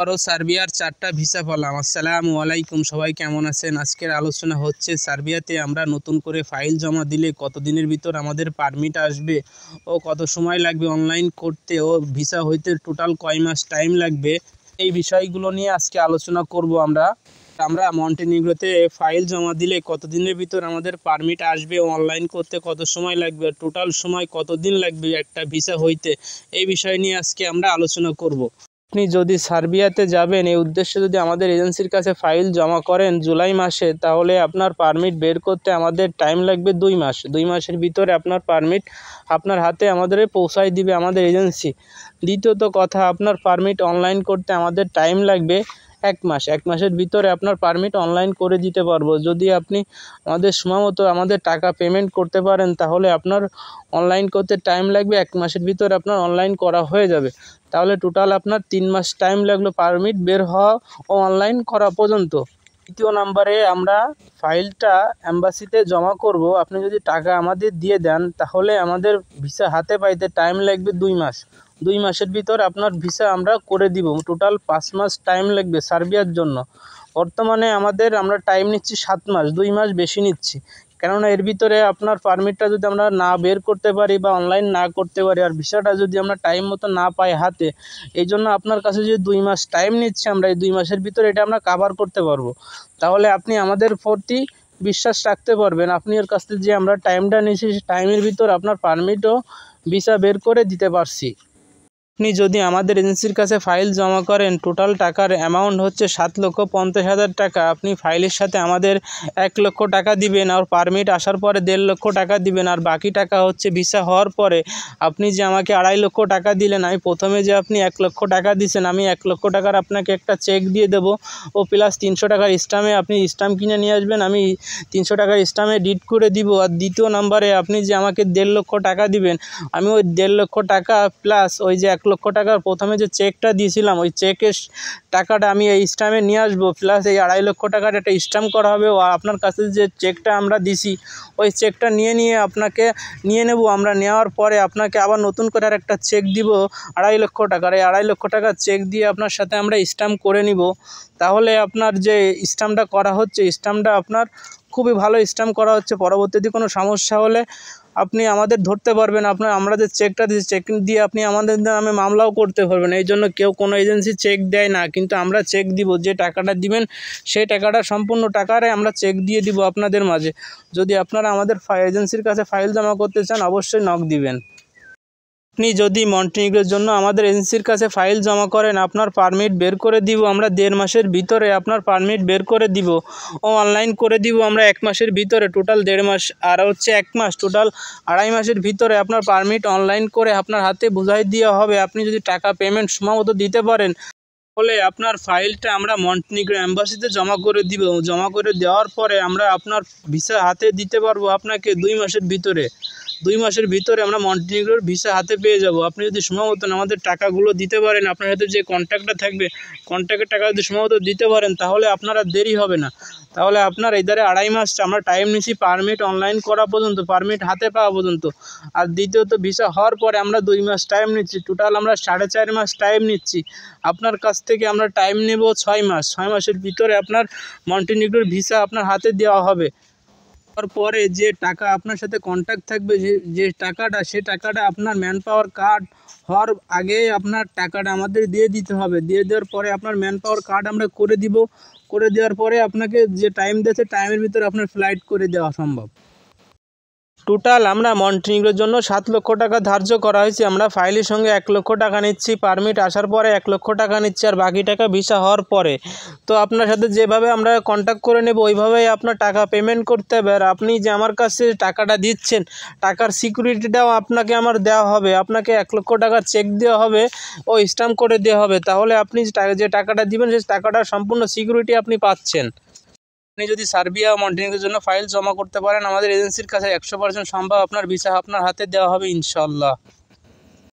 আরও সার্বিয়ার 4টা ভিসা পেলাম। আসসালামু আলাইকুম, সবাই কেমন আছেন? আজকের আলোচনা হচ্ছে সার্বিয়াতে আমরা নতুন করে ফাইল জমা দিলে কতদিনের ভিতর আমাদের পারমিট আসবে ও কত সময় লাগবে অনলাইন করতে ও ভিসা হইতে টোটাল কয় মাস টাইম লাগবে, এই বিষয়গুলো নিয়ে আজকে আলোচনা করব। আমরা মন্টিনিগ্রোতে ফাইল জমা দিলে কতদিনের ভিতর আমাদের পারমিট আসবে, অনলাইন করতে কত সময় লাগবে, টোটাল সময় কতদিন লাগবে একটা ভিসা হইতে, এই বিষয় নিয়ে আজকে আমরা আলোচনা করব। আপনি যদি সার্বিয়াতে যাবেন এই উদ্দেশ্যে যদি আমাদের এজেন্সির কাছে ফাইল জমা করেন জুলাই মাসে, তাহলে আপনার পারমিট বের করতে আমাদের টাইম লাগবে 2 মাস। 2 মাসের ভিতরে আপনার পারমিট আপনার হাতে আমাদের পৌঁছায় দিবে আমাদের এজেন্সি। দ্বিতীয়ত কথা, আপনার পারমিট অনলাইন করতে আমাদের টাইম লাগবে 1 মাস। 1 মাসের ভিতরে আপনার পারমিট অনলাইন করে দিতে পারবো। যদি আপনি আমাদের সময় মতো আমাদের টাকা পেমেন্ট করতে পারেন, তাহলে আপনার অনলাইন করতে টাইম লাগবে 1 মাসের ভিতরে আপনার অনলাইন করা হয়ে যাবে। তাহলে টোটাল আপনার 3 মাস টাইম লাগলো পারমিট বের হওয়া ও অনলাইন করা পর্যন্ত। দ্বিতীয় নাম্বারে আমরা ফাইলটা অ্যাম্বাসিতে জমা করব। আপনি যদি টাকা আমাদের দিয়ে দেন, তাহলে আমাদের ভিসা হাতে পাইতে টাইম লাগবে 2 মাস। 2 মাসের ভিতর আপনার ভিসা আমরা করে দিব। টোটাল 5 মাস টাইম লাগবে সার্বিয়ার জন্য। বর্তমানে আমরা টাইম নিচ্ছি 7 মাস, 2 মাস বেশি নিচ্ছি। কেননা এর ভিতরে আপনার পারমিটটা যদি আমরা না বের করতে পারি বা অনলাইন না করতে পারি, আর ভিসাটা যদি আমরা টাইম মতো না পাই হাতে, এই জন্য আপনার কাছে যে 2 মাস টাইম নিচ্ছি আমরা, এই 2 মাসের ভিতরে এটা আমরা কাভার করতে পারবো। তাহলে আপনি আমাদের প্রতি বিশ্বাস রাখতে পারবেন। আপনি ওর কাছ থেকে যে আমরা টাইমটা নিয়েছি, টাইমের ভিতর আপনার পারমিট ও ভিসা বের করে দিতে পারছি। আপনি যদি আমাদের এজেন্সির কাছে ফাইল জমা করেন, টোটাল টাকার অ্যামাউন্ট হচ্ছে 7,50,000 টাকা। আপনি ফাইলের সাথে আমাদের 1 লক্ষ টাকা দিবেন, আর পারমিট আসার পরে 1.5 লক্ষ টাকা দিবেন, আর বাকি টাকা হচ্ছে ভিসা হওয়ার পরে। আপনি যে আমাকে 2.5 লক্ষ টাকা দিলেন, আমি প্রথমে যে আপনি 1 লক্ষ টাকা দিয়েছেন, আমি 1 লক্ষ টাকার আপনাকে একটা চেক দিয়ে দেবো ও প্লাস 300 টাকার স্ট্যাম্পে আপনি স্ট্যাম্প কিনে নিয়ে আসবেন, আমি 300 টাকার স্ট্যাম্পে ডিড করে দিব। আর দ্বিতীয় নাম্বারে আপনি যে আমাকে 1.5 লক্ষ টাকা দিবেন, আমি ওই 1.5 লক্ষ টাকা প্লাস ওই যে 1 লক্ষ টাকার প্রথমে যে চেকটা দিয়েছিলাম, ওই চেকের টাকাটা আমি এই স্ট্যাম্পে নিয়ে আসবো, প্লাস এই 2.5 লক্ষ টাকার একটা স্ট্যাম্প করা হবে। ও আপনার কাছে যে চেকটা আমরা দিছি, ওই চেকটা আপনাকে নিয়ে নেব। আমরা নেওয়ার পরে আপনাকে আবার নতুন করে আর একটা চেক দিব 2.5 লক্ষ টাকার। এই 2.5 লক্ষ টাকার চেক দিয়ে আপনার সাথে আমরা স্ট্যাম্প করে নিব। তাহলে আপনার যে স্ট্যাম্পটা করা হচ্ছে, স্ট্যাম্পটা আপনার খুবই ভালো স্ট্যাম্প করা হচ্ছে। পরবর্তীতে কোনো সমস্যা হলে আপনি আমাদের ধরতে পারবেন। আমরা যে চেকটা দিচ্ছি, চেক দিয়ে আপনি আমাদের নামে মামলাও করতে পারবেন। এই জন্য কেউ কোনো এজেন্সি চেক দেয় না, কিন্তু আমরা চেক দিব। যে টাকাটা দিবেন সেই টাকাটা সম্পূর্ণ টাকারে আমরা চেক দিয়ে দিব আপনাদের মাঝে। যদি আপনারা আমাদের এজেন্সির কাছে ফাইল জমা করতে চান, অবশ্যই নক দিবেন। আপনি যদি মন্টিনিগ্রোর জন্য আমাদের এজেন্সির কাছে ফাইল জমা করেন, আপনার পারমিট বের করে দিব আমরা 1.5 মাসের ভিতরে। আপনার পারমিট বের করে দিব ও অনলাইন করে দিব আমরা 1 মাসের ভিতরে। টোটাল 1.5 মাস আর হচ্ছে 1 মাস, টোটাল 2.5 মাসের ভিতরে আপনার পারমিট অনলাইন করে আপনার হাতে বুঝাই দেওয়া হবে। আপনি যদি টাকা পেমেন্ট সময় মতো দিতে পারেন, তাহলে আপনার ফাইলটা আমরা মন্টিনিগ্রো অ্যাম্বাসিতে জমা করে দিব। জমা করে দেওয়ার পরে আমরা আপনার ভিসা হাতে দিতে পারবো আপনাকে 2 মাসের ভিতরে। 2 মাসের ভিতরে আমরা মন্টিনিগ্রোর ভিসা হাতে পেয়ে যাব। আপনি যদি সময় মতন আমাদের টাকাগুলো দিতে পারেন, আপনার হাতে যে কন্ট্যাক্টটা থাকবে, কন্ট্যাক্টের টাকা যদি সময় মতো দিতে পারেন, তাহলে আপনার আর দেরি হবে না। তাহলে আপনার এই ধারে 2.5 মাস আমরা টাইম নিছি পারমিট অনলাইন করা পর্যন্ত, পারমিট হাতে পাওয়া পর্যন্ত। আর দ্বিতীয়ত ভিসা হওয়ার পরে আমরা 2 মাস টাইম নিচ্ছি। টোটাল আমরা 4.5 মাস টাইম নিচ্ছি। আপনার কাছ থেকে আমরা টাইম নেব 6 মাস। 6 মাসের ভিতরে আপনার মন্টিনিগ্রোর ভিসা আপনার হাতে দেওয়া হবে। তারপরে যে টাকা আপনার সাথে কন্ট্যাক্ট থাকবে, যে টাকাটা, সে টাকাটা আপনার ম্যান পাওয়ার কার্ড হওয়ার আগে আপনার টাকাটা আমাদের দিয়ে দিতে হবে। দিয়ে দেওয়ার পরে আপনার ম্যান পাওয়ার কার্ড আমরা করে দিব। করে দেওয়ার পরে আপনাকে যে টাইম দিয়েছে, টাইমের ভিতরে আপনার ফ্লাইট করে দেওয়া সম্ভব। টোটাল আমরা মন্টিনিগ্রোর জন্য 7 লক্ষ টাকা ধার্য করা হয়েছে। আমরা ফাইলের সঙ্গে 1 লক্ষ টাকা নিচ্ছি, পারমিট আসার পরে 1 লক্ষ টাকা নিচ্ছি, আর বাকি টাকা ভিসা হওয়ার পরে। তো আপনার সাথে যেভাবে আমরা কন্ট্যাক্ট করে নেব, ওইভাবেই আপনার টাকা পেমেন্ট করতে হবে। আর আপনি যে আমার কাছে টাকাটা দিচ্ছেন, টাকার সিকিউরিটিটাও আপনাকে আমার দেওয়া হবে। আপনাকে 1 লক্ষ টাকার চেক দেওয়া হবে ও স্ট্যাম্প করে দেওয়া হবে। তাহলে আপনি যে টাকাটা দিবেন, সেই টাকাটার সম্পূর্ণ সিকিউরিটি আপনি পাচ্ছেন। আপনি যদি সার্বিয়া ও মন্টিনিগ্রোর জন্য ফাইল জমা করতে পারেন, আমাদের এজেন্সির কাছে 100% সম্ভব আপনার ভিসা আপনার হাতে দেওয়া হবে ইনশাআল্লাহ।